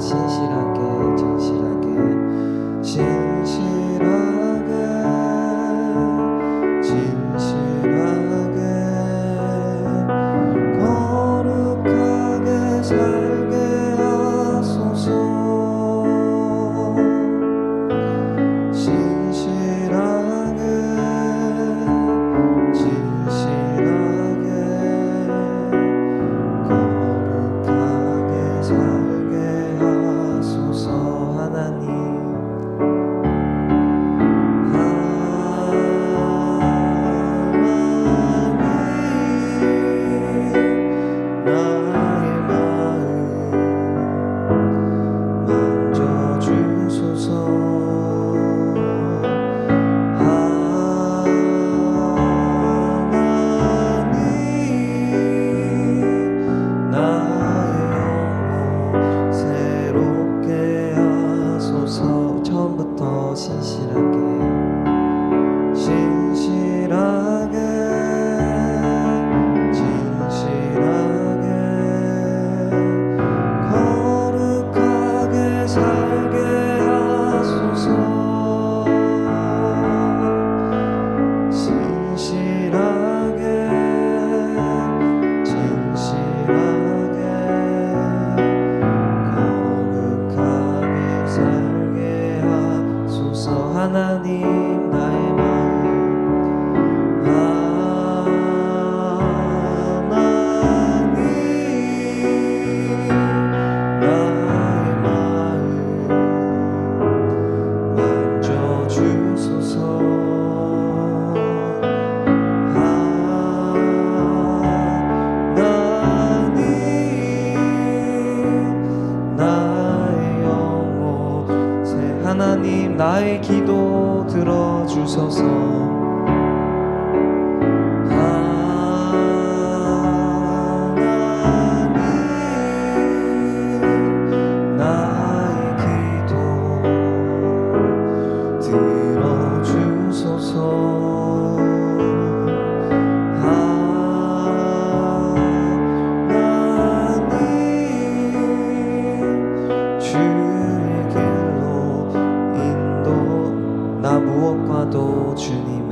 신실하게 진실하게 진실하게 진실하게 거룩하게 살게 하소서. 진실하게 진실하게 거룩하게 살게 하소서. 하나님 처음부터 신실하게 진실하게 진실하게 거룩하게 살게 하소서. 진실하게 진실하게 거룩하게 살게 하소서. 하나님 나의 마음 하나님 나의 마음 만져주소서. 하나님 나의 영혼 하나님 나의 기도 들어주소서. 하나님 나의 기도 들어주소서. 하나님 주의 길로 나 무엇과도 주님의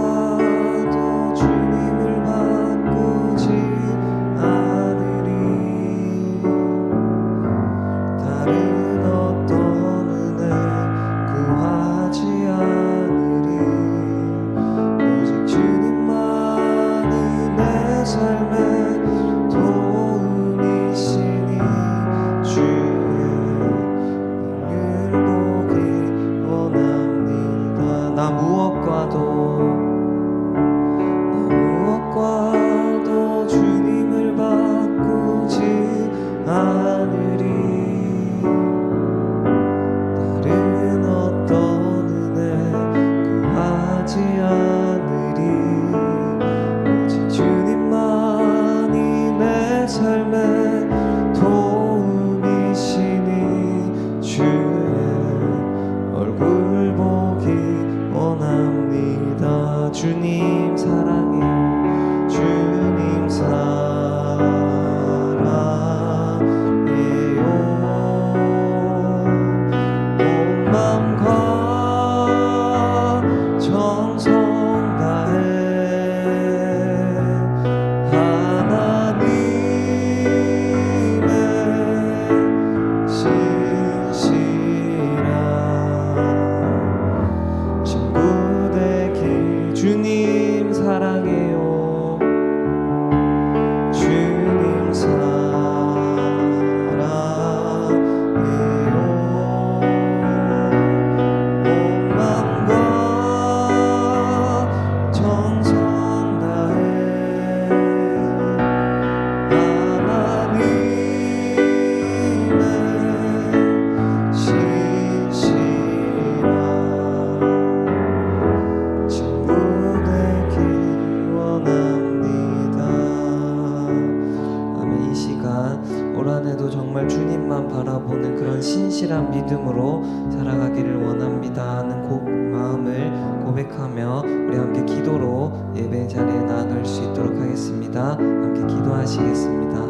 무엇과도 주님을 바꾸지 않으리. 다른 어떤 은혜 구하지 않으리. 오직 주님만이 내 삶의 도움이시니 주의 나 무엇과도 주님을 바꾸지 않으리. 다른 어떤 은혜 구하지 않으리. 오직 주님만이 내 삶의 도움이시니 주의 얼굴 보기 원합니다. 주님 사랑해요. 주님 사랑해요. 온 맘과 정성 다해 하나님의 신실한 친구 되길. 주님 사랑해요. 주님 사랑해요. 온 맘과 정성 다해 하나님의 신실한 친구 되길 원합니다. 아멘. 이 시간 올 한해도 정말 주님만 바라보는 그런 신실한 믿음으로 살아가기를 원합니다 하는 마음을 고백하며 우리 함께 기도로 예배 자리에 나아갈 수 있도록 하겠습니다. 함께 기도하시겠습니다.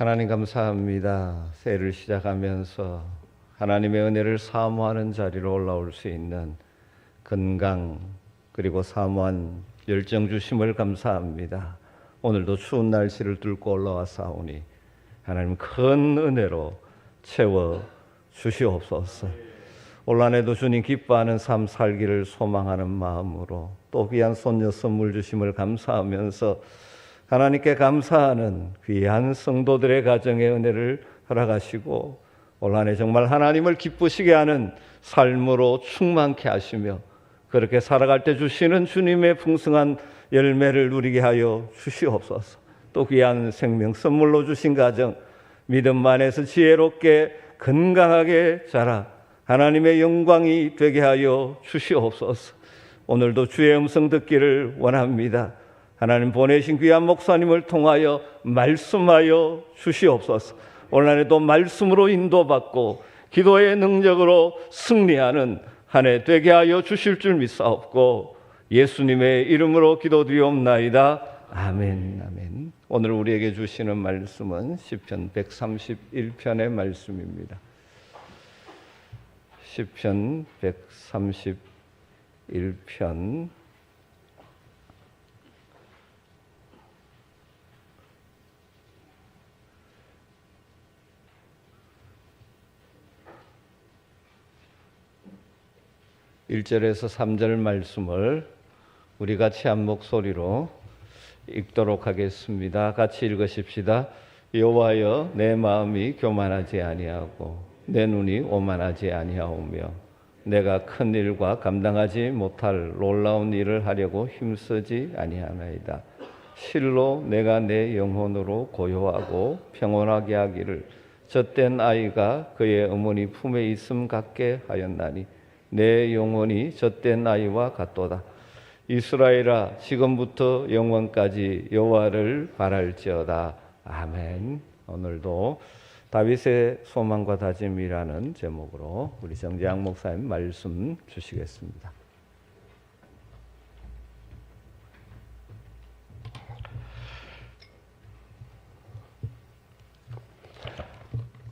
하나님 감사합니다. 새해를 시작하면서 하나님의 은혜를 사모하는 자리로 올라올 수 있는 건강 그리고 사모한 열정 주심을 감사합니다. 오늘도 추운 날씨를 뚫고 올라와사오니 하나님 큰 은혜로 채워 주시옵소서. 올 한해도 주님 기뻐하는 삶 살기를 소망하는 마음으로 또 귀한 손녀 선물 주심을 감사하면서 하나님께 감사하는 귀한 성도들의 가정의 은혜를 허락하시고 올 한해 정말 하나님을 기쁘시게 하는 삶으로 충만케 하시며 그렇게 살아갈 때 주시는 주님의 풍성한 열매를 누리게 하여 주시옵소서. 또 귀한 생명 선물로 주신 가정 믿음 안에서 지혜롭게 건강하게 자라 하나님의 영광이 되게 하여 주시옵소서. 오늘도 주의 음성 듣기를 원합니다. 하나님 보내신 귀한 목사님을 통하여 말씀하여 주시옵소서. 올 한해도 말씀으로 인도받고 기도의 능력으로 승리하는 한 해 되게 하여 주실 줄 믿사옵고 예수님의 이름으로 기도드리옵나이다. 아멘. 아멘. 오늘 우리에게 주시는 말씀은 시편 131편의 말씀입니다. 시편 131편 1절에서 3절 말씀을 우리 같이 한 목소리로 읽도록 하겠습니다. 같이 읽으십시다. 여호와여, 내 마음이 교만하지 아니하고 내 눈이 오만하지 아니하오며 내가 큰 일과 감당하지 못할 놀라운 일을 하려고 힘쓰지 아니하나이다. 실로 내가 내 영혼으로 고요하고 평온하게 하기를 젖된 아이가 그의 어머니 품에 있음 같게 하였나니 내 영혼이 젖된 아이와 같도다. 이스라엘아, 지금부터 영원까지 여호와를 바랄지어다. 아멘. 오늘도 다윗의 소망과 다짐이라는 제목으로 우리 정재양 목사님 말씀 주시겠습니다.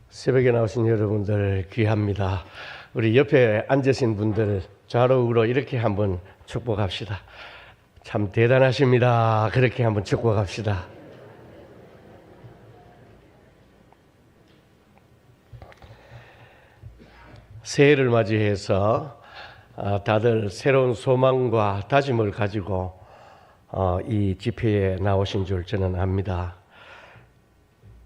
새벽에 나오신 여러분들 귀합니다. 우리 옆에 앉으신 분들 좌로 우로 이렇게 한번 축복합시다. 참 대단하십니다. 그렇게 한번 축복합시다. 새해를 맞이해서 다들 새로운 소망과 다짐을 가지고 이 집회에 나오신 줄 저는 압니다.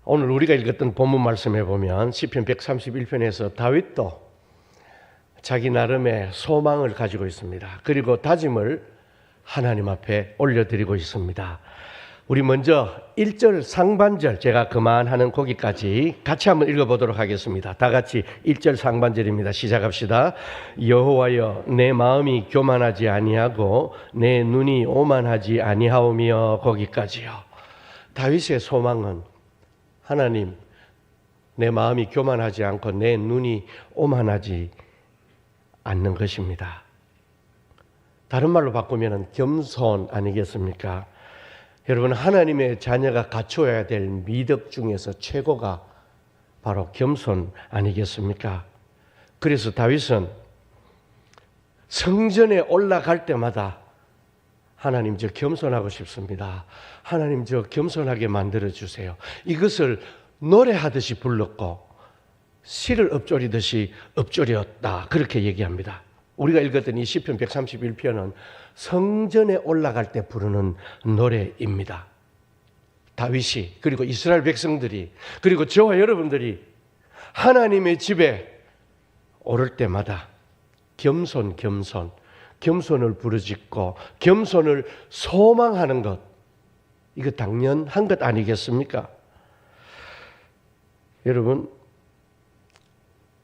오늘 우리가 읽었던 본문 말씀에 보면 시편 131편에서 다윗도 자기 나름의 소망을 가지고 있습니다. 그리고 다짐을 하나님 앞에 올려드리고 있습니다. 우리 먼저 1절 상반절, 제가 그만하는 거기까지 같이 한번 읽어보도록 하겠습니다. 다 같이 1절 상반절입니다. 시작합시다. 여호와여, 내 마음이 교만하지 아니하고 내 눈이 오만하지 아니하오며, 거기까지요. 다윗의 소망은 하나님, 내 마음이 교만하지 않고 내 눈이 오만하지 않는 것입니다. 다른 말로 바꾸면 겸손 아니겠습니까? 여러분, 하나님의 자녀가 갖춰야 될 미덕 중에서 최고가 바로 겸손 아니겠습니까? 그래서 다윗은 성전에 올라갈 때마다 하나님, 저 겸손하고 싶습니다. 하나님, 저 겸손하게 만들어주세요. 이것을 노래하듯이 불렀고 시를 읊조리듯이 읊조렸다, 그렇게 얘기합니다. 우리가 읽었던 이 시편 131편은 성전에 올라갈 때 부르는 노래입니다. 다윗이, 그리고 이스라엘 백성들이, 그리고 저와 여러분들이 하나님의 집에 오를 때마다 겸손을 부르짖고 겸손을 소망하는 것, 이거 당연한 것 아니겠습니까? 여러분,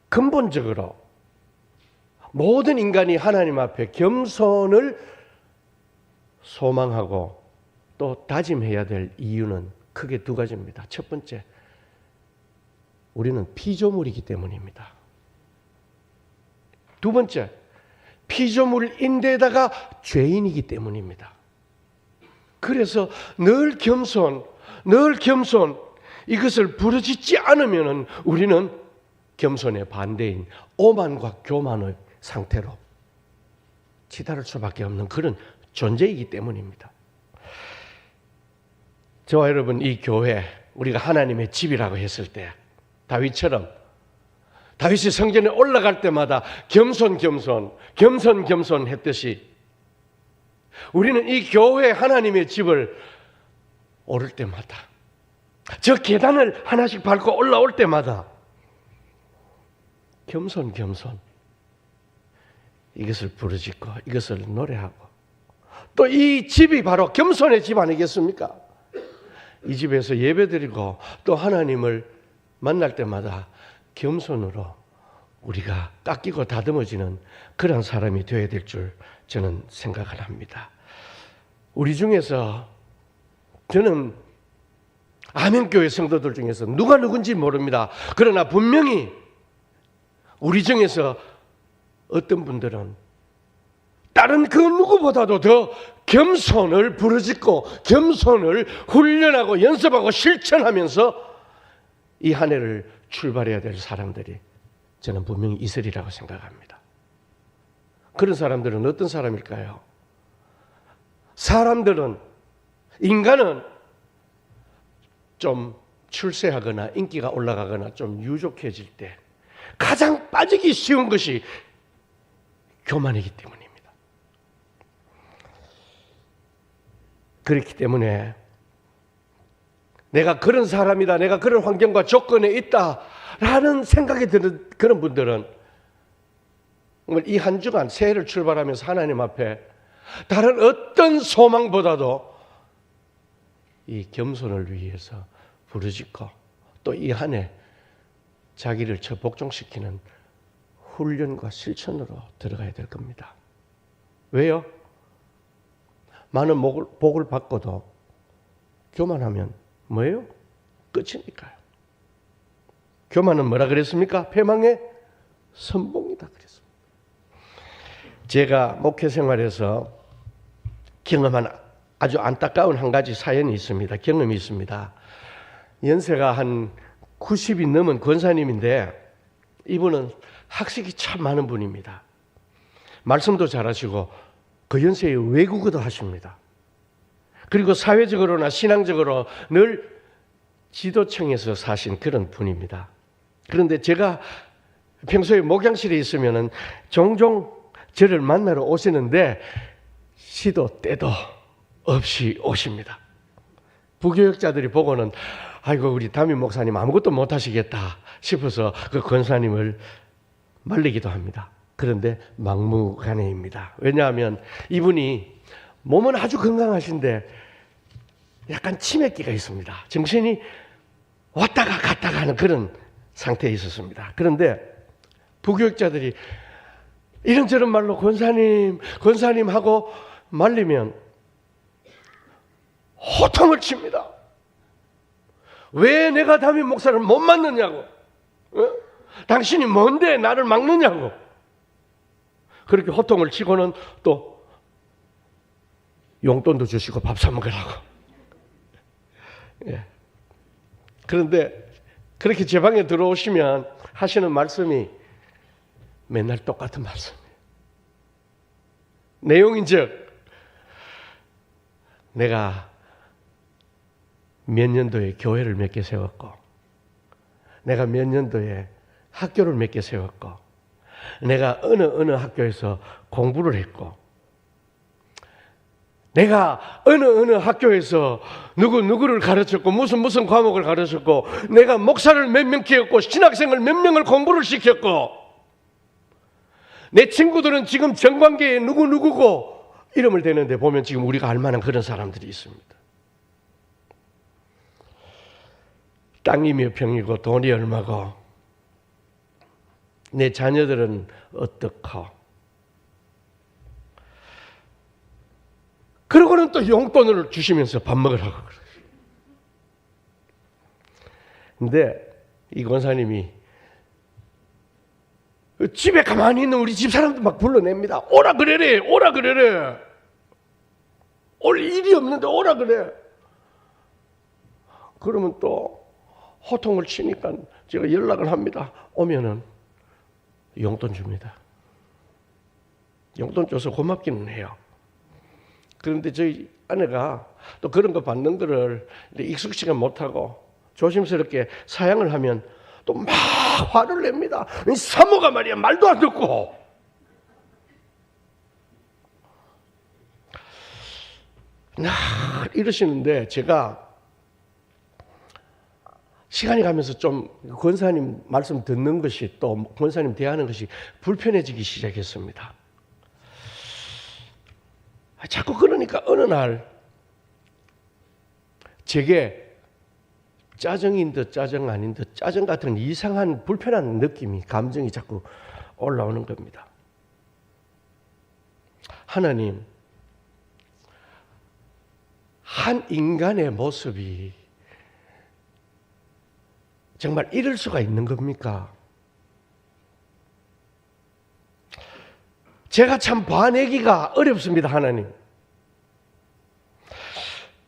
근본적으로 모든 인간이 하나님 앞에 겸손을 소망하고 또 다짐해야 될 이유는 크게 두 가지입니다. 첫 번째, 우리는 피조물이기 때문입니다. 두 번째, 피조물인데다가 죄인이기 때문입니다. 그래서 늘 겸손, 이것을 부르짖지 않으면 우리는 겸손의 반대인 오만과 교만의 상태로 치달을 수밖에 없는 그런 존재이기 때문입니다. 저와 여러분, 이 교회, 우리가 하나님의 집이라고 했을 때 다윗처럼, 다윗이 성전에 올라갈 때마다 겸손 했듯이 우리는 이 교회 하나님의 집을 오를 때마다, 저 계단을 하나씩 밟고 올라올 때마다 겸손 이것을 부르짖고 이것을 노래하고, 또 이 집이 바로 겸손의 집 아니겠습니까? 이 집에서 예배드리고 또 하나님을 만날 때마다 겸손으로 우리가 깎이고 다듬어지는 그런 사람이 되어야 될 줄 저는 생각을 합니다. 우리 중에서, 저는 아멘교회 성도들 중에서 누가 누군지 모릅니다. 그러나 분명히 우리 중에서 어떤 분들은 다른 그 누구보다도 더 겸손을 부르짖고 겸손을 훈련하고 연습하고 실천하면서 이 한 해를 출발해야 될 사람들이 저는 분명히 있으리라고 생각합니다. 그런 사람들은 어떤 사람일까요? 인간은 좀 출세하거나 인기가 올라가거나 좀 유족해질 때 가장 빠지기 쉬운 것이 교만이기 때문입니다. 그렇기 때문에 내가 그런 사람이다, 내가 그런 환경과 조건에 있다라는 생각이 드는 그런 분들은 이 한 주간 새해를 출발하면서 하나님 앞에 다른 어떤 소망보다도 이 겸손을 위해서 부르짖고 또 이 한 해 자기를 복종시키는 훈련과 실천으로 들어가야 될 겁니다. 왜요? 많은 복을 받고도 교만하면 뭐예요? 끝이니까요. 교만은 뭐라 그랬습니까? 패망의 선봉이다 그랬습니다. 제가 목회 생활에서 경험한 아주 안타까운 한 가지 사연이 있습니다. 경험이 있습니다. 연세가 한 90이 넘은 권사님인데 이분은 학식이 참 많은 분입니다. 말씀도 잘하시고 그 연세에 외국어도 하십니다. 그리고 사회적으로나 신앙적으로 늘 지도층에서 사신 그런 분입니다. 그런데 제가 평소에 목양실에 있으면 종종 저를 만나러 오시는데 시도 때도 없이 오십니다. 부교역자들이 보고는 아이고 우리 담임 목사님 아무것도 못하시겠다 싶어서 그 권사님을 말리기도 합니다. 그런데 막무가내입니다. 왜냐하면 이분이 몸은 아주 건강하신데 약간 치매기가 있습니다. 정신이 왔다가 갔다가 하는 그런 상태에 있었습니다. 그런데 부교역자들이 이런저런 말로 권사님 하고 말리면 호통을 칩니다. 왜 내가 담임 목사를 못 만느냐고, 당신이 뭔데 나를 막느냐고, 그렇게 호통을 치고는 또 용돈도 주시고 밥 사 먹으라고. 예. 그런데 그렇게 제 방에 들어오시면 하시는 말씀이 맨날 똑같은 말씀이에요. 내용인즉 내가 몇 년도에 교회를 몇 개 세웠고, 내가 몇 년도에 학교를 몇 개 세웠고, 내가 어느 학교에서 공부를 했고, 내가 어느 학교에서 누구를 가르쳤고 무슨 과목을 가르쳤고, 내가 목사를 몇 명 키웠고 신학생을 몇 명을 공부를 시켰고, 내 친구들은 지금 정관계에 누구고 이름을 대는데 보면 지금 우리가 알만한 그런 사람들이 있습니다. 땅이 몇 평이고 돈이 얼마고 내 자녀들은 어떻고, 그러고는 또 용돈을 주시면서 밥 먹으라고 그러죠. 근데 이 권사님이 집에 가만히 있는 우리 집 사람들 막 불러냅니다. 오라 그래래. 올 일이 없는데 오라 그래. 그러면 또 호통을 치니까 제가 연락을 합니다. 오면은 용돈 줍니다. 용돈 줘서 고맙기는 해요. 그런데 저희 아내가 또 그런 거 받는 거를 익숙치가 못하고 조심스럽게 사양을 하면 또 막 화를 냅니다. 이 사모가 말이야 말도 안 듣고. 이러시는데 제가 시간이 가면서 좀 권사님 말씀 듣는 것이 또 권사님 대하는 것이 불편해지기 시작했습니다. 자꾸 그러니까 어느 날 제게 짜증인 듯 짜증 아닌 듯 짜증 같은 이상한 불편한 느낌이 감정이 자꾸 올라오는 겁니다. 하나님, 한 인간의 모습이 정말 이럴 수가 있는 겁니까? 제가 참 봐내기가 어렵습니다, 하나님.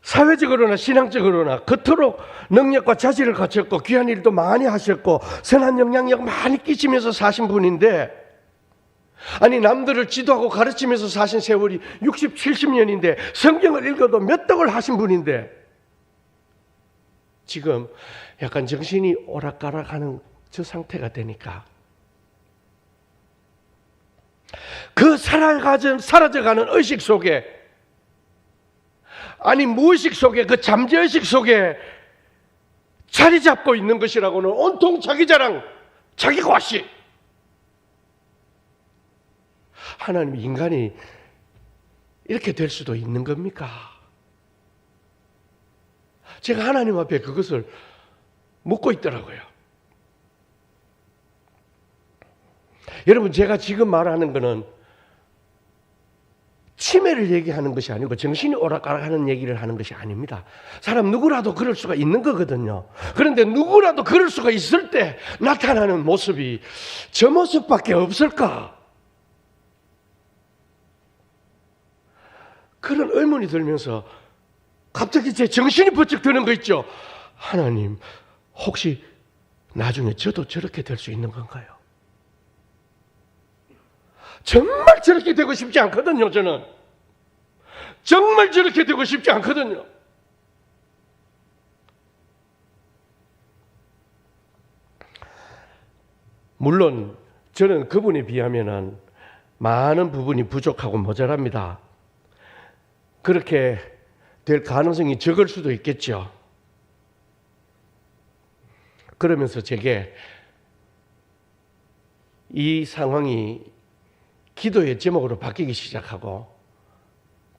사회적으로나 신앙적으로나 겉으로 능력과 자질을 갖췄고 귀한 일도 많이 하셨고 선한 영향력 많이 끼치면서 사신 분인데, 아니 남들을 지도하고 가르치면서 사신 세월이 60, 70년인데 성경을 읽어도 몇 덕을 하신 분인데 지금 약간 정신이 오락가락하는 저 상태가 되니까 그 사라져가는 의식 속에, 아니 무의식 속에, 그 잠재의식 속에 자리 잡고 있는 것이라고는 온통 자기 자랑, 자기 과시. 하나님, 인간이 이렇게 될 수도 있는 겁니까? 제가 하나님 앞에 그것을 묻고 있더라고요. 여러분, 제가 지금 말하는 거는 치매를 얘기하는 것이 아니고 정신이 오락가락하는 얘기를 하는 것이 아닙니다. 사람 누구라도 그럴 수가 있는 거거든요. 그런데 누구라도 그럴 수가 있을 때 나타나는 모습이 저 모습밖에 없을까? 그런 의문이 들면서 갑자기 제 정신이 번쩍 드는 거 있죠. 하나님, 혹시 나중에 저도 저렇게 될 수 있는 건가요? 정말 저렇게 되고 싶지 않거든요, 저는. 정말 저렇게 되고 싶지 않거든요. 물론 저는 그분에 비하면 많은 부분이 부족하고 모자랍니다. 그렇게 될 가능성이 적을 수도 있겠죠. 그러면서 제게 이 상황이 기도의 제목으로 바뀌기 시작하고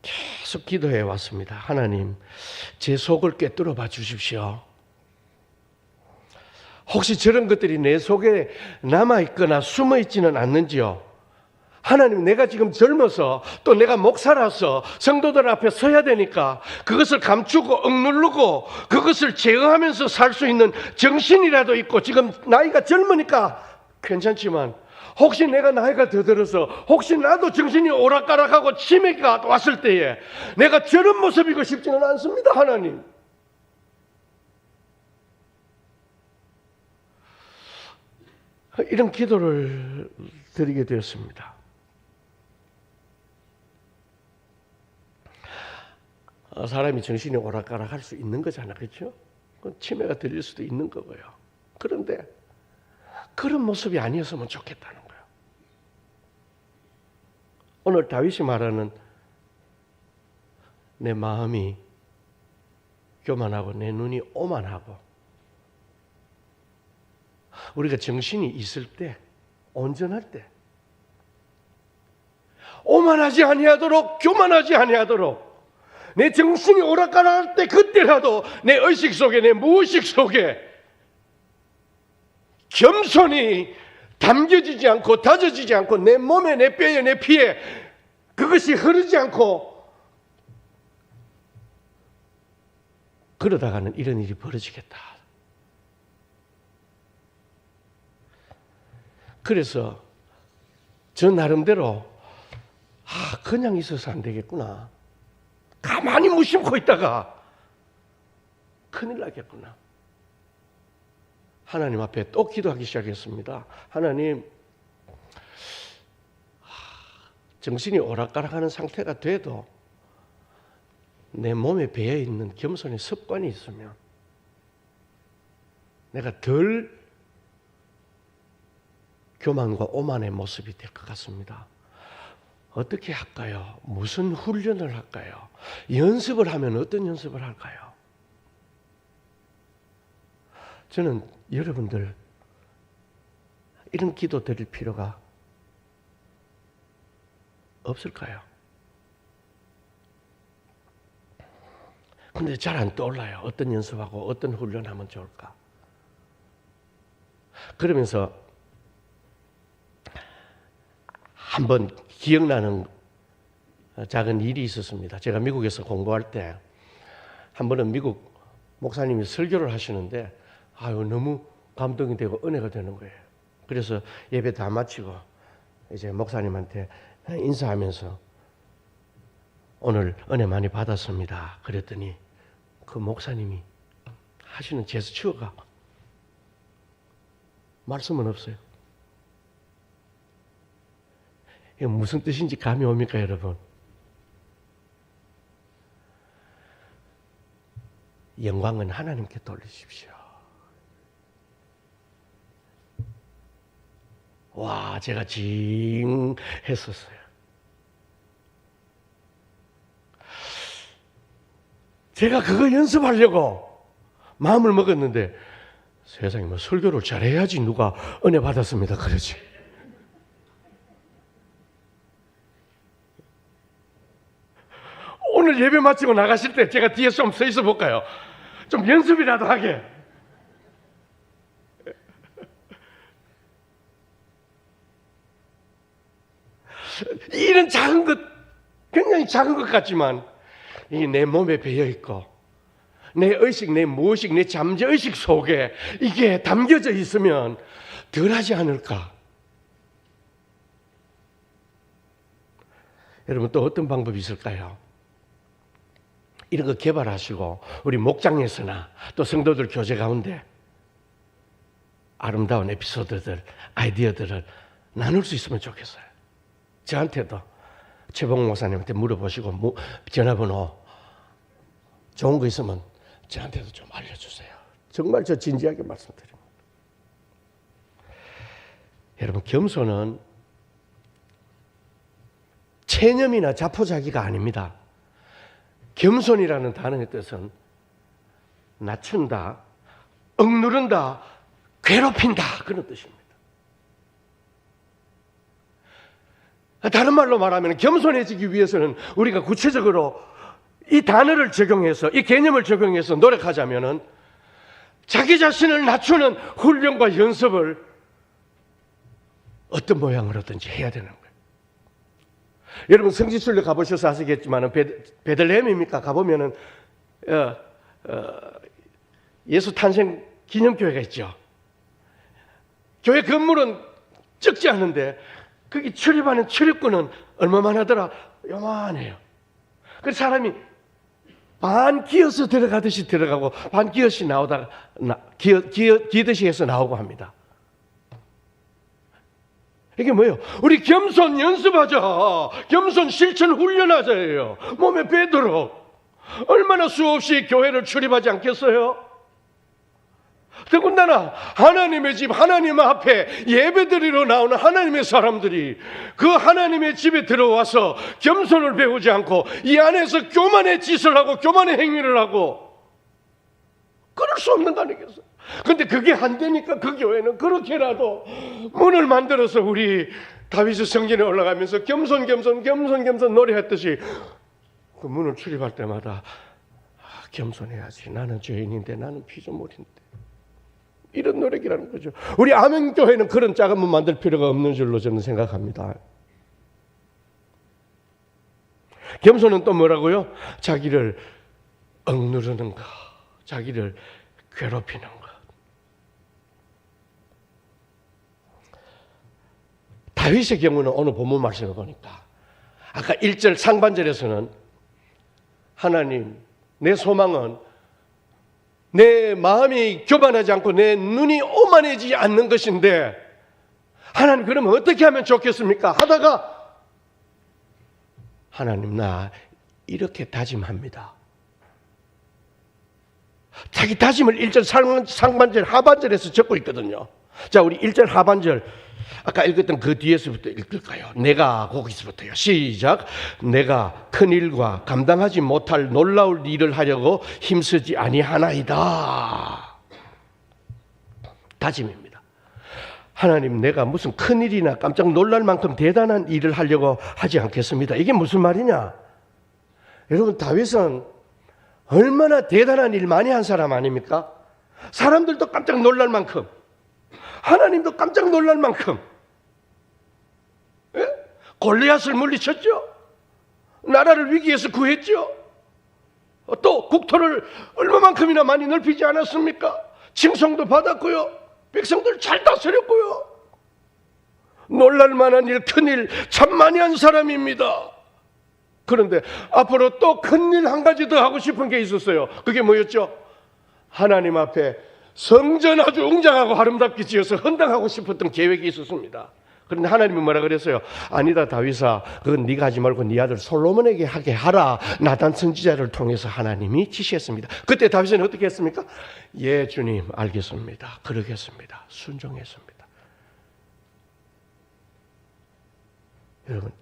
계속 기도해 왔습니다. 하나님, 제 속을 꿰뚫어 봐 주십시오. 혹시 저런 것들이 내 속에 남아있거나 숨어있지는 않는지요? 하나님, 내가 지금 젊어서 또 내가 목사라서 성도들 앞에 서야 되니까 그것을 감추고 억누르고 그것을 제어하면서 살 수 있는 정신이라도 있고, 지금 나이가 젊으니까 괜찮지만 혹시 내가 나이가 더 들어서 혹시 나도 정신이 오락가락하고 치매가 왔을 때에 내가 저런 모습이고 싶지는 않습니다. 하나님, 이런 기도를 드리게 되었습니다. 사람이 정신이 오락가락 할 수 있는 거잖아, 그렇죠? 치매가 들릴 수도 있는 거고요. 그런데 그런 모습이 아니었으면 좋겠다는 거예요. 오늘 다윗이 말하는 내 마음이 교만하고 내 눈이 오만하고, 우리가 정신이 있을 때, 온전할 때 오만하지 아니하도록, 교만하지 아니하도록, 내 정신이 오락가락할 때 그때라도 내 의식 속에, 내 무의식 속에 겸손히 담겨지지 않고 다져지지 않고 내 몸에, 내 뼈에, 내 피에 그것이 흐르지 않고, 그러다가는 이런 일이 벌어지겠다. 그래서 저 나름대로 그냥 있어서 안 되겠구나, 가만히 무심코 있다가 큰일 나겠구나, 하나님 앞에 또 기도하기 시작했습니다. 하나님, 정신이 오락가락하는 상태가 돼도 내 몸에 배어있는 겸손의 습관이 있으면 내가 덜 교만과 오만의 모습이 될 것 같습니다. 어떻게 할까요? 무슨 훈련을 할까요? 연습을 하면 어떤 연습을 할까요? 저는 여러분들 이런 기도 드릴 필요가 없을까요? 근데 잘 안 떠올라요. 어떤 연습하고 어떤 훈련하면 좋을까? 그러면서 한번 기억나는 작은 일이 있었습니다. 제가 미국에서 공부할 때 한 번은 미국 목사님이 설교를 하시는데 너무 감동이 되고 은혜가 되는 거예요. 그래서 예배 다 마치고 이제 목사님한테 인사하면서 오늘 은혜 많이 받았습니다. 그랬더니 그 목사님이 하시는 제스처가 말씀은 없어요. 이게 무슨 뜻인지 감이 옵니까, 여러분? 영광은 하나님께 돌리십시오. 와, 제가 징 했었어요. 제가 그거 연습하려고 마음을 먹었는데 세상에 뭐 설교를 잘해야지 누가 은혜 받았습니다 그러지. 오늘 예배 마치고 나가실 때 제가 뒤에 좀 서 있어 볼까요? 좀 연습이라도 하게. 이런 작은 것, 굉장히 작은 것 같지만 이게 내 몸에 배어 있고 내 의식, 내 무의식, 내 잠재의식 속에 이게 담겨져 있으면 덜하지 않을까? 여러분 또 어떤 방법이 있을까요? 이런 거 개발하시고 우리 목장에서나 또 성도들 교제 가운데 아름다운 에피소드들, 아이디어들을 나눌 수 있으면 좋겠어요. 저한테도 최봉 목사님한테 물어보시고 전화번호 좋은 거 있으면 저한테도 좀 알려주세요. 정말 저 진지하게 말씀드립니다. 여러분 겸손은 체념이나 자포자기가 아닙니다. 겸손이라는 단어의 뜻은 낮춘다, 억누른다, 괴롭힌다 그런 뜻입니다. 다른 말로 말하면 겸손해지기 위해서는 우리가 구체적으로 이 단어를 적용해서 이 개념을 적용해서 노력하자면은 자기 자신을 낮추는 훈련과 연습을 어떤 모양으로든지 해야 되는 거예요. 여러분 성지순례 가보셔서 아시겠지만 베들레헴입니까? 가보면은 예수 탄생 기념교회가 있죠. 교회 건물은 적지 않은데 거기 출입하는 출입구는 얼마만 하더라? 요만해요. 그 사람이 반 기어서 들어가듯이 들어가고 반 기어시 나오다가 기듯이 해서 나오고 합니다. 이게 뭐예요? 우리 겸손 연습하자. 겸손 실천 훈련하자예요. 몸에 배도록. 얼마나 수없이 교회를 출입하지 않겠어요? 더군다나 하나님의 집, 하나님 앞에 예배드리러 나오는 하나님의 사람들이 그 하나님의 집에 들어와서 겸손을 배우지 않고 이 안에서 교만의 짓을 하고 교만의 행위를 하고 그럴 수 없는 거 아니겠어요? 근데 그게 안 되니까 그 교회는 그렇게라도 문을 만들어서 우리 다윗의 성전에 올라가면서 겸손 노래했듯이 그 문을 출입할 때마다 겸손해야지. 나는 죄인인데, 나는 피조물인데. 이런 노력이라는 거죠. 우리 아멘교회는 그런 작은 문 만들 필요가 없는 줄로 저는 생각합니다. 겸손은 또 뭐라고요? 자기를 억누르는 것, 자기를 괴롭히는 것. 다윗의 경우는 오늘 본문 말씀을 보니까 아까 1절 상반절에서는 하나님 내 소망은 내 마음이 교만하지 않고 내 눈이 오만해지지 않는 것인데 하나님 그러면 어떻게 하면 좋겠습니까? 하다가 하나님 나 이렇게 다짐합니다. 자기 다짐을 1절 상반절 하반절에서 적고 있거든요. 자, 우리 1절 하반절 아까 읽었던 그 뒤에서부터 읽을까요? 내가 거기서부터요. 시작. 내가 큰 일과 감당하지 못할 놀라울 일을 하려고 힘쓰지 아니하나이다. 다짐입니다. 하나님 내가 무슨 큰 일이나 깜짝 놀랄 만큼 대단한 일을 하려고 하지 않겠습니다. 이게 무슨 말이냐? 여러분 다윗은 얼마나 대단한 일 많이 한 사람 아닙니까? 사람들도 깜짝 놀랄 만큼 하나님도 깜짝 놀랄 만큼 골리앗을 물리쳤죠. 나라를 위기에서 구했죠. 또 국토를 얼마만큼이나 많이 넓히지 않았습니까? 칭송도 받았고요. 백성들 잘 다스렸고요. 놀랄만한 일, 큰일 참 많이 한 사람입니다. 그런데 앞으로 또 큰일 한 가지 더 하고 싶은 게 있었어요. 그게 뭐였죠? 하나님 앞에 성전 아주 웅장하고 아름답게 지어서 헌당하고 싶었던 계획이 있었습니다. 그런데 하나님이 뭐라 그랬어요? 아니다 다윗아, 그건 네가 하지 말고 네 아들 솔로몬에게 하게 하라. 나단 선지자를 통해서 하나님이 지시했습니다. 그때 다윗은 어떻게 했습니까? 예 주님 알겠습니다. 그러겠습니다. 순종했습니다. 여러분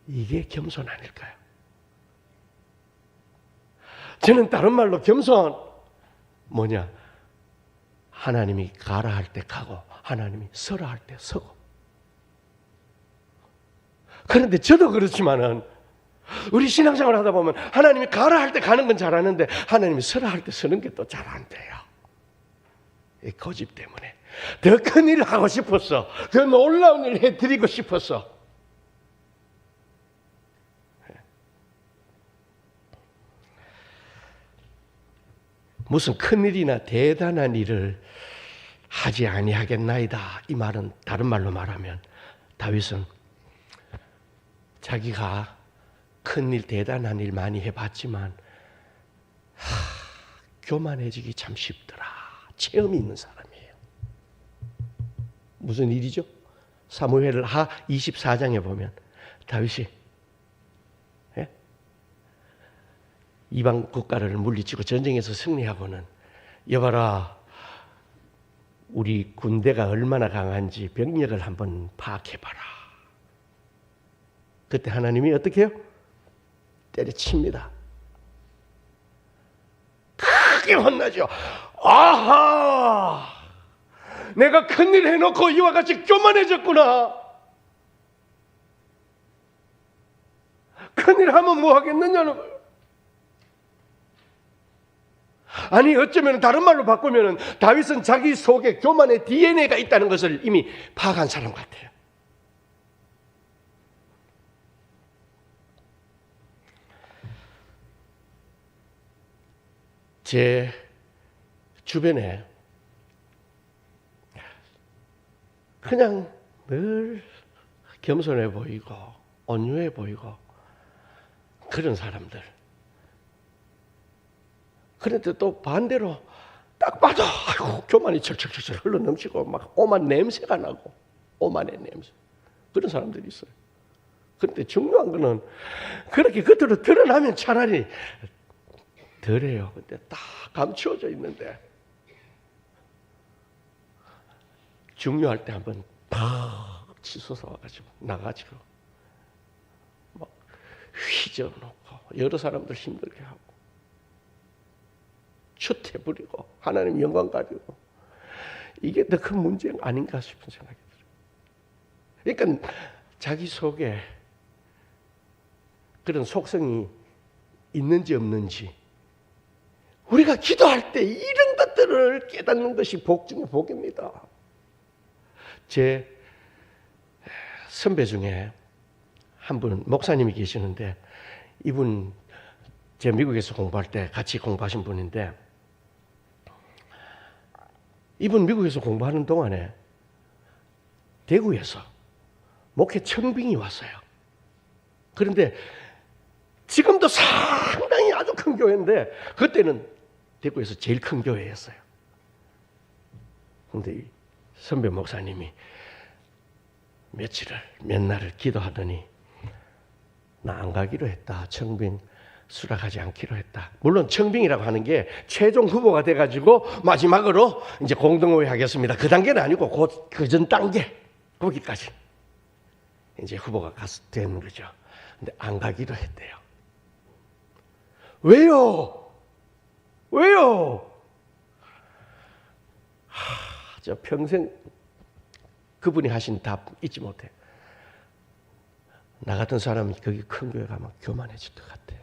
이게 겸손 아닐까요? 저는 다른 말로 겸손 뭐냐? 하나님이 가라 할 때 가고 하나님이 서라 할 때 서고. 그런데 저도 그렇지만은 우리 신앙생활 하다 보면 하나님이 가라 할 때 가는 건 잘하는데 하나님이 서라 할 때 서는 게 또 잘 안 돼요. 이 고집 때문에 더 큰 일을 하고 싶었어. 더 놀라운 일을 해드리고 싶었어. 무슨 큰일이나 대단한 일을 하지 아니하겠나이다. 이 말은 다른 말로 말하면 다윗은 자기가 큰일 대단한 일 많이 해봤지만 교만해지기 참 쉽더라. 체험이 있는 사람이에요. 무슨 일이죠? 사무엘 하 24장에 보면 다윗이 이방 국가를 물리치고 전쟁에서 승리하고는 여봐라 우리 군대가 얼마나 강한지 병력을 한번 파악해봐라. 그때 하나님이 어떻게 해요? 때려칩니다. 크게 혼나죠. 아하, 내가 큰일 해놓고 이와 같이 교만해졌구나. 큰일 하면 뭐 하겠느냐는 거예요. 아니 어쩌면 다른 말로 바꾸면 다윗은 자기 속에 교만의 DNA가 있다는 것을 이미 파악한 사람 같아요. 제 주변에 그냥 늘 겸손해 보이고 온유해 보이고 그런 사람들. 그런데 또 반대로 딱 봐도 아이고 교만이 철철철철 흘러넘치고 막 오만 냄새가 나고 오만의 냄새. 그런 사람들이 있어요. 그런데 중요한 거는 그렇게 겉으로 드러나면 차라리 덜해요. 근데 딱 감추어져 있는데 중요할 때 한번 팍 치솟아 와가지고 나가지고 막 휘저어놓고 여러 사람들 힘들게 하고 추태 부리고 하나님 영광 가지고 이게 더 큰 문제 아닌가 싶은 생각이 들어요. 그러니까 자기 속에 그런 속성이 있는지 없는지 우리가 기도할 때 이런 것들을 깨닫는 것이 복 중에 복입니다. 제 선배 중에 한 분 목사님이 계시는데 이분 제가 미국에서 공부할 때 같이 공부하신 분인데 이분 미국에서 공부하는 동안에 대구에서 목회 청빙이 왔어요. 그런데 지금도 상당히 아주 큰 교회인데 그때는 대구에서 제일 큰 교회였어요. 근데 이 선배 목사님이 몇 날을 기도하더니 나 안 가기로 했다. 청빙 수락하지 않기로 했다. 물론 청빙이라고 하는 게 최종 후보가 돼가지고 마지막으로 이제 공동의회 하겠습니다. 그 단계는 아니고 그 전 단계 거기까지 이제 후보가 되는 거죠. 근데 안 가기로 했대요. 왜요? 저 평생 그분이 하신 답 잊지 못해. 나 같은 사람이 거기 큰 교회 가면 교만해질 것 같아.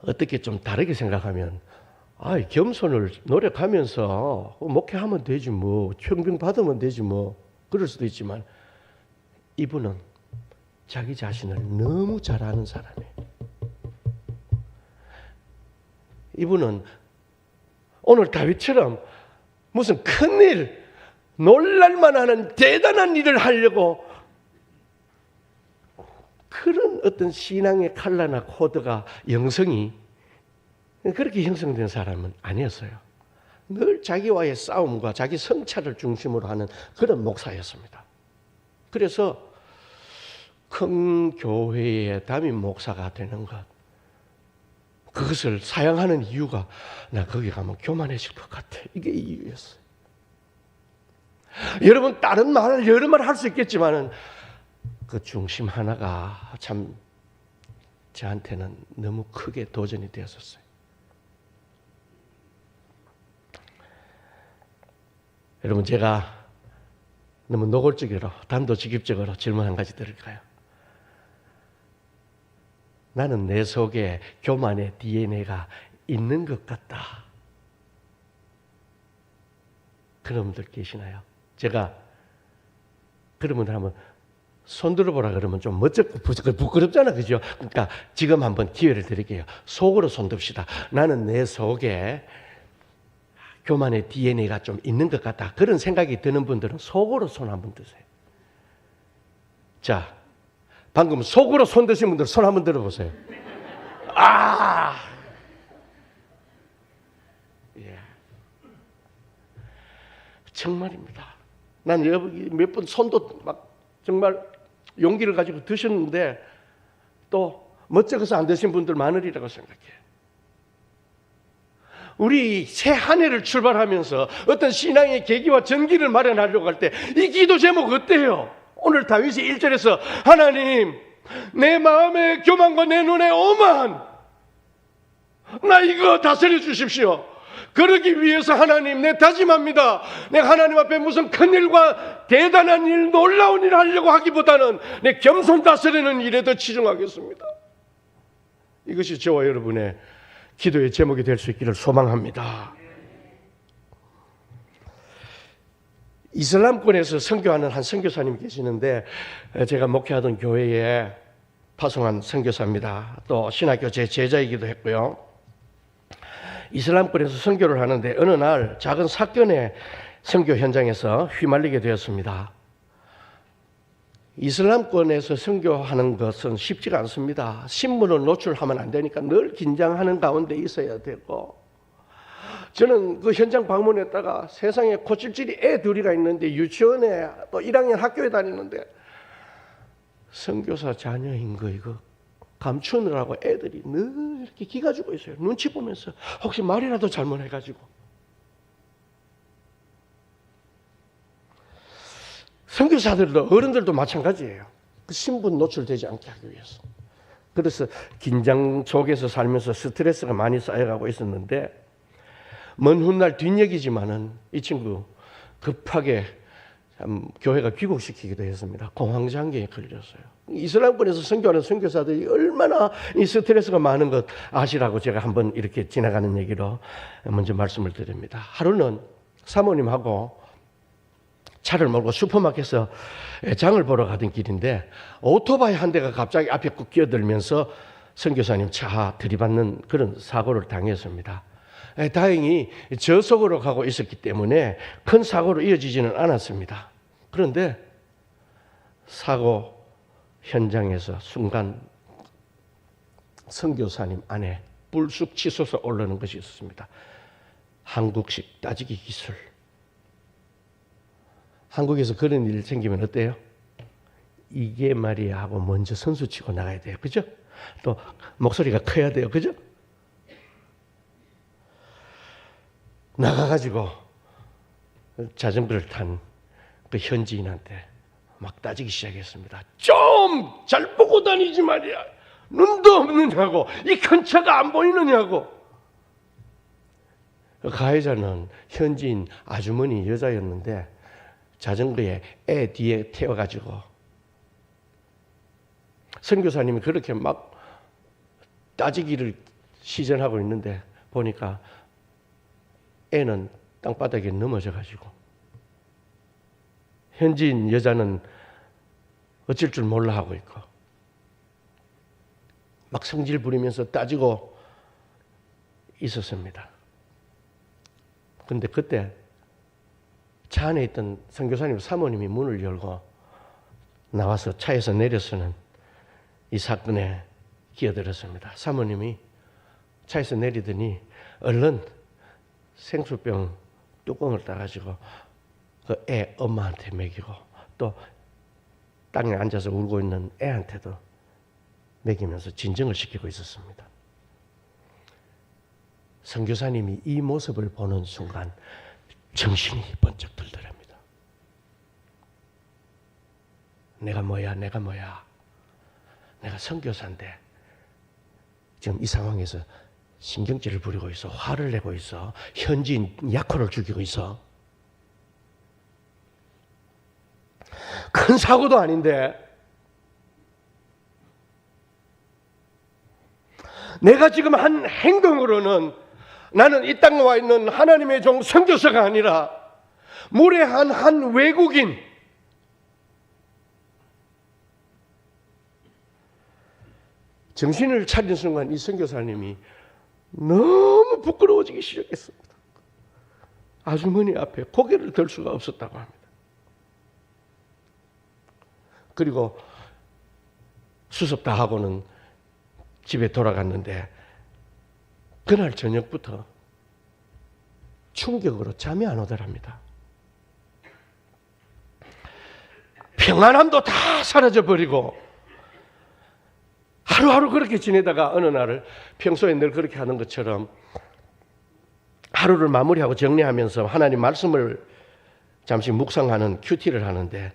어떻게 좀 다르게 생각하면 겸손을 노력하면서 목회하면 되지 뭐, 청빙 받으면 되지 뭐, 그럴 수도 있지만 이분은 자기 자신을 너무 잘 아는 사람이에요. 이분은 오늘 다윗처럼 무슨 큰일, 놀랄만한 대단한 일을 하려고 그런 어떤 신앙의 칼라나 코드가 영성이 그렇게 형성된 사람은 아니었어요. 늘 자기와의 싸움과 자기 성찰을 중심으로 하는 그런 목사였습니다. 그래서 큰 교회의 담임 목사가 되는 것, 그것을 사양하는 이유가 나 거기 가면 교만해질 것 같아. 이게 이유였어요. 여러분 다른 말을 여러 말 할 수 있겠지만은 그 중심 하나가 참 저한테는 너무 크게 도전이 되었었어요. 여러분 제가 너무 노골적으로 단도직입적으로 질문 한 가지 드릴까요? 나는 내 속에 교만의 DNA가 있는 것 같다. 그런 분들 계시나요? 제가 그런 분들 한번 손 들어보라 그러면 좀 멋쩍고 부끄럽잖아, 그죠? 그러니까 지금 한번 기회를 드릴게요. 속으로 손 듭시다. 나는 내 속에 교만의 DNA가 좀 있는 것 같다. 그런 생각이 드는 분들은 속으로 손 한번 드세요. 자, 방금 속으로 손 드신 분들 손 한번 들어보세요. 예. 정말입니다. 난 여기 몇 번 손도 막 정말 용기를 가지고 드셨는데 또 멋쩍어서 안 드신 분들 많으리라고 생각해요. 우리 새 한 해를 출발하면서 어떤 신앙의 계기와 전기를 마련하려고 할 때 이 기도 제목 어때요? 오늘 다윗이 1절에서 하나님 내 마음의 교만과 내 눈의 오만 나 이거 다스려 주십시오. 그러기 위해서 하나님 내 다짐합니다. 내가 하나님 앞에 무슨 큰일과 대단한 일 놀라운 일을 하려고 하기보다는 내 겸손 다스리는 일에 더 치중하겠습니다. 이것이 저와 여러분의 기도의 제목이 될 수 있기를 소망합니다. 이슬람권에서 선교하는 한 선교사님 계시는데 제가 목회하던 교회에 파송한 선교사입니다. 또 신학교 제 제자이기도 했고요. 이슬람권에서 선교를 하는데 어느 날 작은 사건의 선교 현장에서 휘말리게 되었습니다. 이슬람권에서 선교하는 것은 쉽지가 않습니다. 신문을 노출하면 안 되니까 늘 긴장하는 가운데 있어야 되고, 저는 그 현장 방문했다가 세상에 고찔찔이 애 둘이가 있는데 유치원에 또 1학년 학교에 다니는데 선교사 자녀인 거 이거 감추느라고 애들이 늘 이렇게 기가 죽어 있어요. 눈치 보면서 혹시 말이라도 잘못해가지고. 선교사들도 어른들도 마찬가지예요. 그 신분 노출되지 않게 하기 위해서. 그래서 긴장 속에서 살면서 스트레스가 많이 쌓여가고 있었는데 먼 훗날 뒷얘기지만은 이 친구 급하게 참 교회가 귀국시키기도 했습니다. 공황장애에 걸렸어요. 이슬람권에서 선교하는 선교사들이 얼마나 이 스트레스가 많은 것 아시라고 제가 한번 이렇게 지나가는 얘기로 먼저 말씀을 드립니다. 하루는 사모님하고 차를 몰고 슈퍼마켓에서 장을 보러 가던 길인데 오토바이 한 대가 갑자기 앞에 꾹 끼어들면서 선교사님 차 들이받는 그런 사고를 당했습니다. 다행히 저속으로 가고 있었기 때문에 큰 사고로 이어지지는 않았습니다. 그런데 사고 현장에서 순간 선교사님 안에 불쑥 치솟아 올라오는 것이 있었습니다. 한국식 따지기 기술. 한국에서 그런 일 생기면 어때요? 이게 말이야 하고 먼저 선수 치고 나가야 돼요. 그죠? 또 목소리가 커야 돼요. 그죠? 나가가지고 자전거를 탄 그 현지인한테 막 따지기 시작했습니다. 좀 잘 보고 다니지 말이야. 눈도 없느냐고. 이 큰 차가 안 보이느냐고. 가해자는 현지인 아주머니 여자였는데 자전거에 애 뒤에 태워가지고 선교사님이 그렇게 막 따지기를 시전하고 있는데 보니까 애는 땅바닥에 넘어져가지고 현지인 여자는 어쩔 줄 몰라 하고 있고 막 성질 부리면서 따지고 있었습니다. 그런데 그때 차 안에 있던 선교사님 사모님이 문을 열고 나와서 차에서 내려서는 이 사건에 끼어들었습니다. 사모님이 차에서 내리더니 얼른 생수병 뚜껑을 따가지고 그 애 엄마한테 먹이고 또 땅에 앉아서 울고 있는 애한테도 먹이면서 진정을 시키고 있었습니다. 선교사님이 이 모습을 보는 순간 정신이 번쩍 들더랍니다. 내가 뭐야? 내가 선교사인데 지금 이 상황에서 신경질을 부리고 있어. 화를 내고 있어. 현지인 약혼을 죽이고 있어. 큰 사고도 아닌데 내가 지금 한 행동으로는 나는 이 땅에 와 있는 하나님의 종 선교사가 아니라 무례한 한 외국인, 정신을 차린 순간 이 선교사님이 너무 부끄러워지기 시작했습니다. 아주머니 앞에 고개를 들 수가 없었다고 합니다. 그리고 수습 다 하고는 집에 돌아갔는데 그날 저녁부터 충격으로 잠이 안 오더랍니다. 평안함도 다 사라져버리고 하루하루 그렇게 지내다가 어느 날을 평소에 늘 그렇게 하는 것처럼 하루를 마무리하고 정리하면서 하나님 말씀을 잠시 묵상하는 큐티를 하는데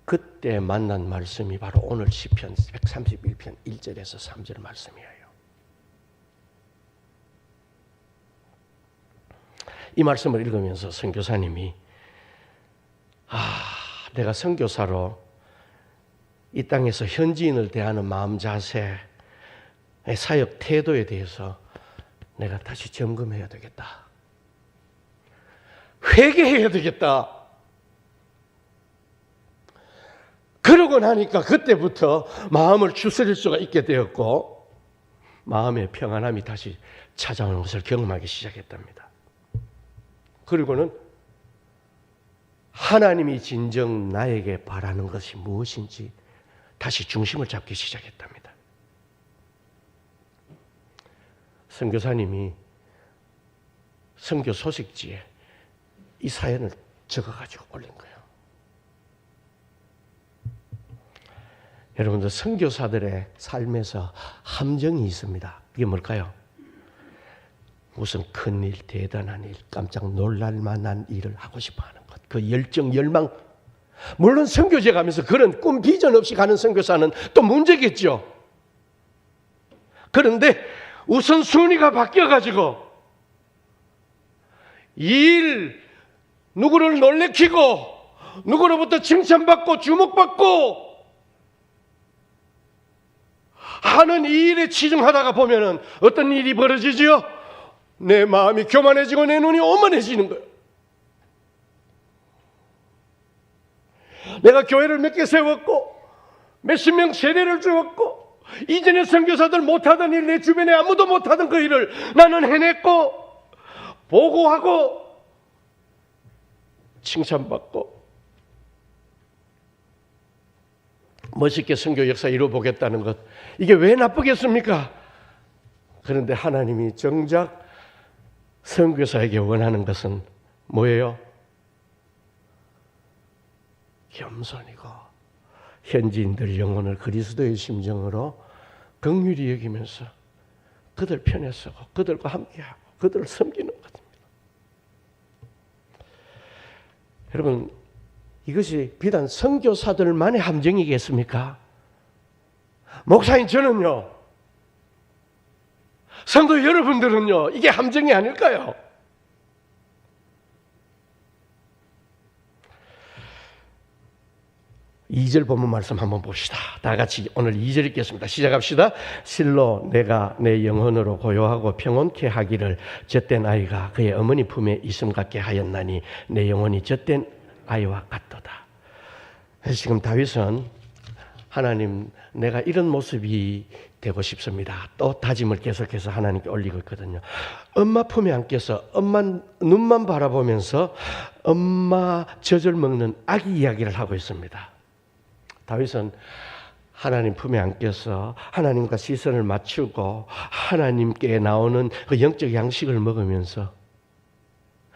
그때 만난 말씀이 바로 오늘 시편 131편 1절에서 3절 말씀이에요. 이 말씀을 읽으면서 선교사님이 내가 선교사로 이 땅에서 현지인을 대하는 마음 자세, 사역 태도에 대해서 내가 다시 점검해야 되겠다. 회개해야 되겠다. 그러고 나니까 그때부터 마음을 추스릴 수가 있게 되었고 마음의 평안함이 다시 찾아오는 것을 경험하기 시작했답니다. 그리고는 하나님이 진정 나에게 바라는 것이 무엇인지 다시 중심을 잡기 시작했답니다. 선교사님이 선교 소식지에 이 사연을 적어가지고 올린 거예요. 여러분들 선교사들의 삶에서 함정이 있습니다. 이게 뭘까요? 무슨 큰일, 대단한 일, 깜짝 놀랄 만한 일을 하고 싶어하는 것. 그 열정, 열망. 물론 선교제 가면서 그런 꿈, 비전 없이 가는 선교사는 또 문제겠죠. 그런데 우선순위가 바뀌어가지고 일, 누구를 놀래키고 누구로부터 칭찬받고 주목받고 하는 이 일에 치중하다가 보면은 어떤 일이 벌어지죠? 내 마음이 교만해지고 내 눈이 오만해지는 거예요. 내가 교회를 몇 개 세웠고 몇십 명 세례를 주었고 이전에 선교사들 못하던 일, 내 주변에 아무도 못하던 그 일을 나는 해냈고 보고하고 칭찬받고 멋있게 선교 역사 이루어보겠다는 것, 이게 왜 나쁘겠습니까? 그런데 하나님이 정작 선교사에게 원하는 것은 뭐예요? 겸손이고 현지인들 영혼을 그리스도의 심정으로 긍휼히 여기면서 그들 편에 서고 그들과 함께하고 그들을 섬기는 것입니다. 여러분, 이것이 비단 선교사들만의 함정이겠습니까? 목사님, 저는요, 성도 여러분들은요, 이게 함정이 아닐까요? 이 절 본문 말씀 한번 봅시다. 다 같이 오늘 2절 읽겠습니다. 시작합시다. 실로 내가 내 영혼으로 고요하고 평온케 하기를 젖된 아이가 그의 어머니 품에 있음 같게 하였나니 내 영혼이 젖된 아이와 같도다. 그래서 지금 다윗은 하나님, 내가 이런 모습이 되고 싶습니다. 또 다짐을 계속해서 하나님께 올리고 있거든요. 엄마 품에 안겨서 엄마 눈만 바라보면서 엄마 젖을 먹는 아기 이야기를 하고 있습니다. 다윗은 하나님 품에 안겨서 하나님과 시선을 맞추고 하나님께 나오는 그 영적 양식을 먹으면서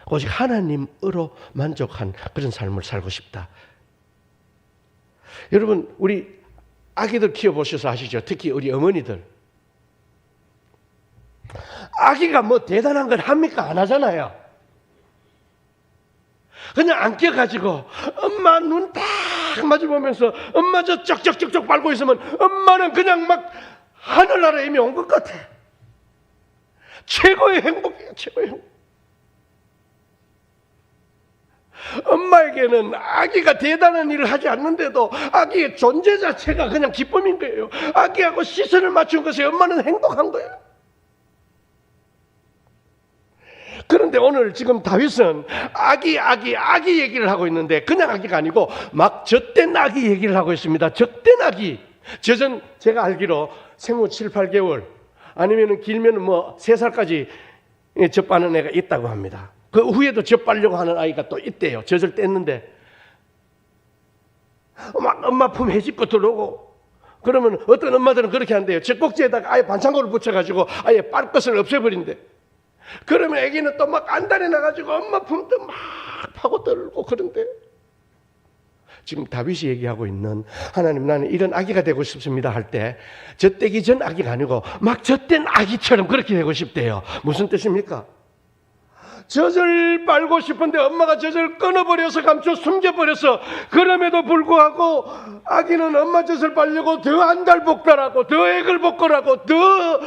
오직 하나님으로 만족한 그런 삶을 살고 싶다. 여러분, 우리 아기들 키워보셔서 아시죠? 특히 우리 어머니들. 아기가 뭐 대단한 걸 합니까? 안 하잖아요. 그냥 안겨가지고 엄마 눈 딱 마주보면서 엄마 저 쩍쩍쩍쩍 밟고 있으면 엄마는 그냥 막 하늘나라에 이미 온 것 같아. 최고의 행복이에요. 최고의 행복. 엄마에게는 아기가 대단한 일을 하지 않는데도 아기의 존재 자체가 그냥 기쁨인 거예요. 아기하고 시선을 맞춘 것에 엄마는 행복한 거예요. 그런데 오늘 지금 다윗은 아기 얘기를 하고 있는데 그냥 아기가 아니고 막 젖된 아기 얘기를 하고 있습니다. 젖된 아기. 젖은 제가 알기로 생후 7, 8개월 아니면 길면 뭐 3살까지 젖바는 애가 있다고 합니다. 그 후에도 젖바려고 하는 아이가 또 있대요. 젖을 뗐는데 막 엄마 품 해집고 들어오고, 그러면 어떤 엄마들은 그렇게 한대요. 젖꼭지에다가 아예 반창고를 붙여가지고 아예 빨것을 없애버린대. 그러면 애기는 또 막 안달이 나가지고 엄마 품도 막 파고 떨고 그런데, 지금 다윗이 얘기하고 있는 하나님, 나는 이런 아기가 되고 싶습니다 할 때 젖되기 전 아기가 아니고 막 젖된 아기처럼 그렇게 되고 싶대요. 무슨 뜻입니까? 젖을 빨고 싶은데 엄마가 젖을 끊어버려서 감춰 숨겨버려서, 그럼에도 불구하고 아기는 엄마 젖을 빨려고 더 안달복달하고 더 애걸복걸하고 더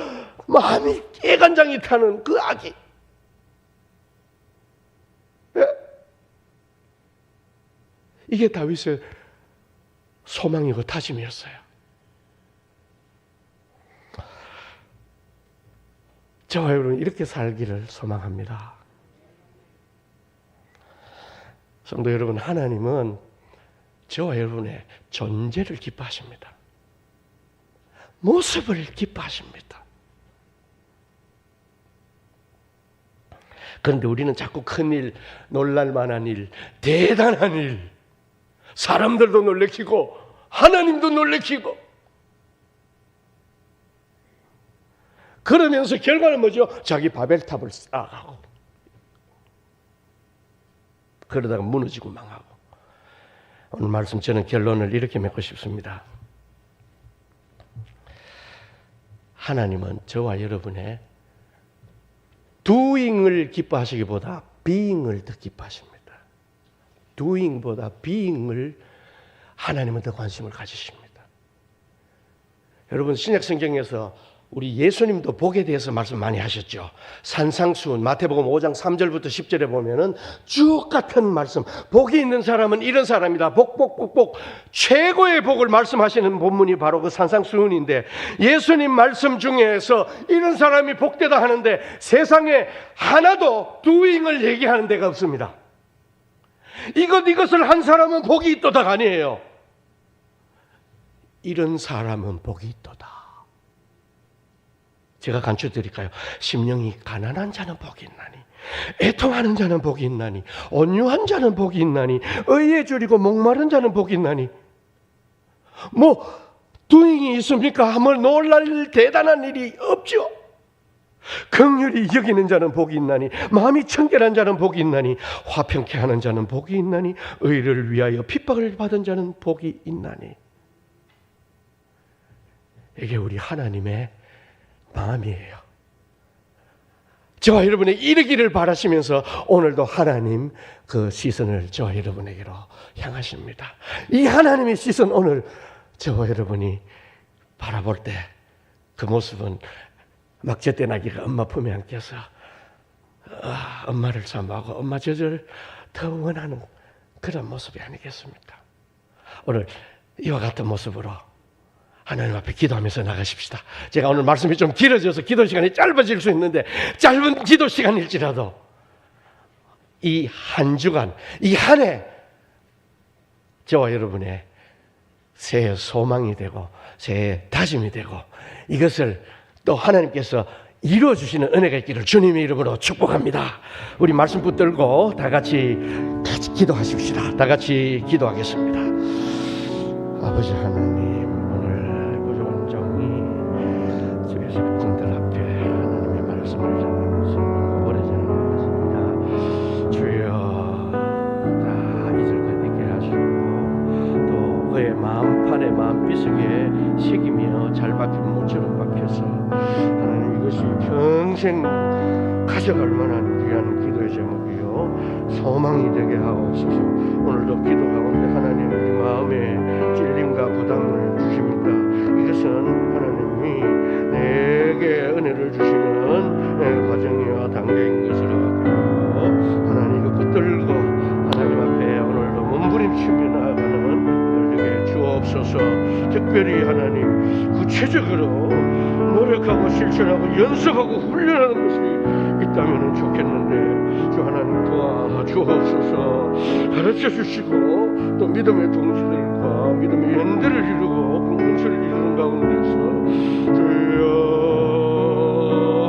마음이 깨간장이 타는 그 아기. 예? 이게 다윗의 소망이고 다짐이었어요. 저와 여러분, 이렇게 살기를 소망합니다. 성도 여러분, 하나님은 저와 여러분의 존재를 기뻐하십니다. 모습을 기뻐하십니다. 그런데 우리는 자꾸 큰일, 놀랄만한 일, 대단한 일, 사람들도 놀래키고 하나님도 놀래키고, 그러면서 결과는 뭐죠? 자기 바벨탑을 쌓아가고 그러다가 무너지고 망하고. 오늘 말씀, 저는 결론을 이렇게 맺고 싶습니다. 하나님은 저와 여러분의 doing을 기뻐하시기보다 being을 더 기뻐하십니다. doing보다 being을 하나님은 더 관심을 가지십니다. 여러분, 신약 성경에서 우리 예수님도 복에 대해서 말씀 많이 하셨죠. 산상수훈, 마태복음 5장 3절부터 10절에 보면은 쭉 같은 말씀, 복이 있는 사람은 이런 사람이다, 복, 최고의 복을 말씀하시는 본문이 바로 그 산상수훈인데, 예수님 말씀 중에서 이런 사람이 복되다 하는데 세상에 하나도 doing을 얘기하는 데가 없습니다. 이것을 한 사람은 복이 있도다가 아니에요. 이런 사람은 복이 있도다. 제가 간추드릴까요? 심령이 가난한 자는 복이 있나니, 애통하는 자는 복이 있나니, 온유한 자는 복이 있나니, 의에 줄이고 목마른 자는 복이 있나니. 뭐 두잉이 있습니까? 한번 놀랄 대단한 일이 없죠. 긍휼히 여기는 자는 복이 있나니, 마음이 청결한 자는 복이 있나니, 화평케 하는 자는 복이 있나니, 의를 위하여 핍박을 받은 자는 복이 있나니. 이게 우리 하나님의 마음이에요. 저와 여러분의 이르기를 바라시면서 오늘도 하나님 그 시선을 저와 여러분에게로 향하십니다. 이 하나님의 시선, 오늘 저와 여러분이 바라볼 때 그 모습은 막 젖대 나기가 엄마 품에 안겨서 엄마를 사모하고 엄마 젖을 더 원하는 그런 모습이 아니겠습니까? 오늘 이와 같은 모습으로 하나님 앞에 기도하면서 나가십시다. 제가 오늘 말씀이 좀 길어져서 기도 시간이 짧아질 수 있는데, 짧은 기도 시간일지라도 이 한 주간, 이 한 해 저와 여러분의 새해 소망이 되고 새해 다짐이 되고, 이것을 또 하나님께서 이루어주시는 은혜가 있기를 주님의 이름으로 축복합니다. 우리 말씀 붙들고 다 같이 기도하십시다. 다 같이 기도하겠습니다. 아버지 하나님, 오늘 부족한 정이 주의 백성들 앞에 하나님의 말씀을 전하면서 오래 전하는 것입니다. 주여, 다 잊을 것 있게 하시고 또 그의 마음판에 마음비석에 새기며 잘 박힌 모처럼 박혀서 하나님, 이것이 평생 가져갈 만한 귀한 기도의 제목이요 소망이 되게 하옵소서. 오늘도 기도 가운데 하나님 우리 마음에 찔림과 부담을 주십니다. 이것은 하나님이 내게 은혜를 주시는 과정이와 단계인 것을 알고, 하나님 이거 붙들고 하나님 앞에 오늘도 몸부림치며 나아가는 우리에게 주옵소서. 특별히 하나님 구체적으로 노력하고 실천하고 연습하고 훈련하는 것이 있다면 좋겠는데, 주 하나님 도와주옵소서. 가르쳐 주시고 또 믿음의 동지들과 믿음의 연대를 이루고 공동체를 이루는 가운데서 주여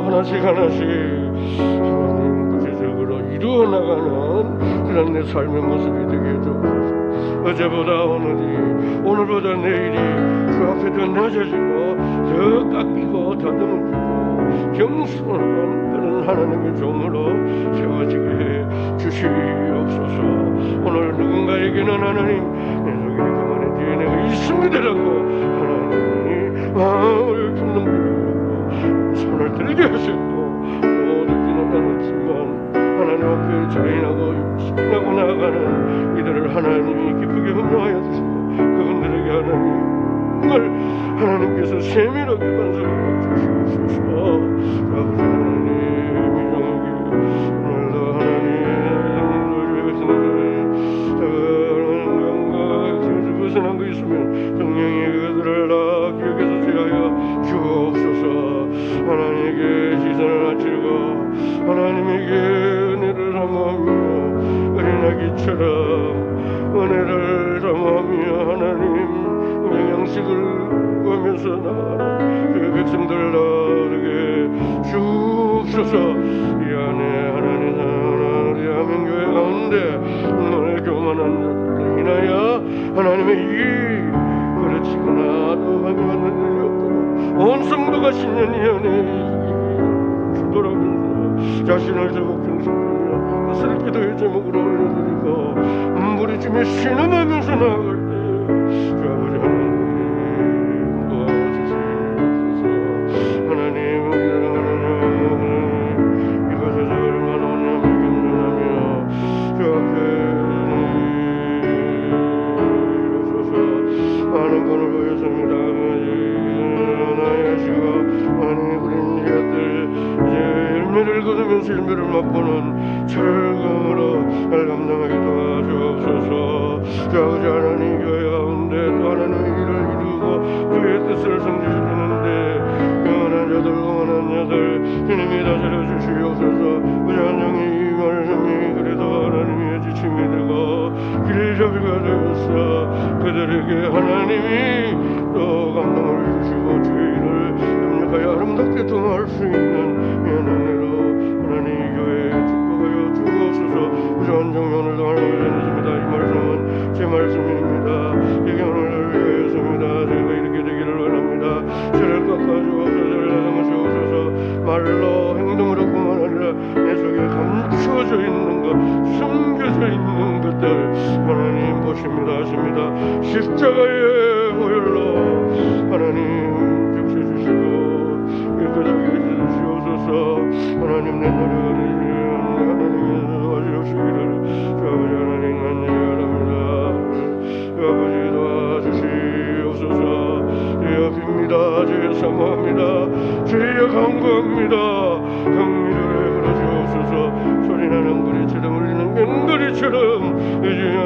하나씩 하나씩 하나님 구체적으로 이루어 나가는 그런 내 삶의 모습이 되게 해주옵소서. 어제보다 오늘보다 내일이 주 앞에 더 낮아지고 더 깎이고 더듬어지고 겸손한 그런 하나님의 종으로 세워지게 해 주시옵소서. 오늘 누군가에게는 하나님 내 속에 그만의 DNA가 있습니다라고 하나님이 마음을 품는 손을 들게 하셨고, 또 듣지는 않았지만 하나님 앞에 자인하고 신하고 나아가는 이들을 하나님이 기쁘게 흥명하여 주시고, 그분들에게 하나님 정말 하나님께서 세밀하게 반성하여 주시옵소서. 아버지 하나님, 오늘도 하나님 백성들의 벗어난 거 있으면 성령이 그들을 다 기억해서 제하여 주옵소서. 하나님께 시선을 맞추고 하나님에게 은혜를 사모하며 어린아기처럼 은혜를 사모하며 하나님 양식을 구하면서 나가는 그 백성들 나에게 주옵소서. 이 안에 하나님 우리 한민교회 가운데 너의 교만한 자들로 인하여 하나님의 이 그르치거나 또 강요하는 일이 없도록 온 성도가 신년이 안에 주도라면서 자신을 제복정신하며 그것을 기도의 제목으로 올려드리고 몸부림치며 신음하면서 나아갈 때 주 아버지 하나님 도와주시옵소서. 하나님 이것에서 얼마나 원함을 경전하며 주 앞에 이루소서. 많은 권을 보였습니다. 나의 하시고 하나님 우린 이것들 이제 열매를 거두면서 열매를 맛보는 철금으로 날 감당하게 도와주옵소서. 주 아버지 하나님 교회 가운데 또 하나님의 일을 이루고 주의 뜻을 성취시키는데 영원한 자들 주님이 다스려 주시옵소서. 우리 한영이 이 말씀이 그래도 하나님의 지침이 되고 길잡이가 되어서 그들에게 하나님이 또 감동을 주시고 주의 일을 협력하여 아름답게 통할 수 있는 은혜로 하나님 교회에 축복하여 주옵소서. 우리 한정이 오늘도 하나님을 전했습니다. 이 말씀은 제 말씀입니다. 이게 오늘을 위하여서입니다. 말로 행동으로 뿐만 아니라 내 속에 감추어져 있는 것, 숨겨져 있는 것들 하나님 보십니다, 아십니다. 십자가의 보혈로 하나님 비춰주시고 깨끗하게 해주시옵소서. 하나님 내 노력을 하나님 도와주시기를 주 아버지 하나님 간절히 바랍니다. 주 아버지 도와주시옵소서. 주여 빕니다. 주여 사모합니다. 주여 간구합니다. 성령을 베풀어 주옵소서. 소리나는 구리처럼 울리는 맹구리처럼 주여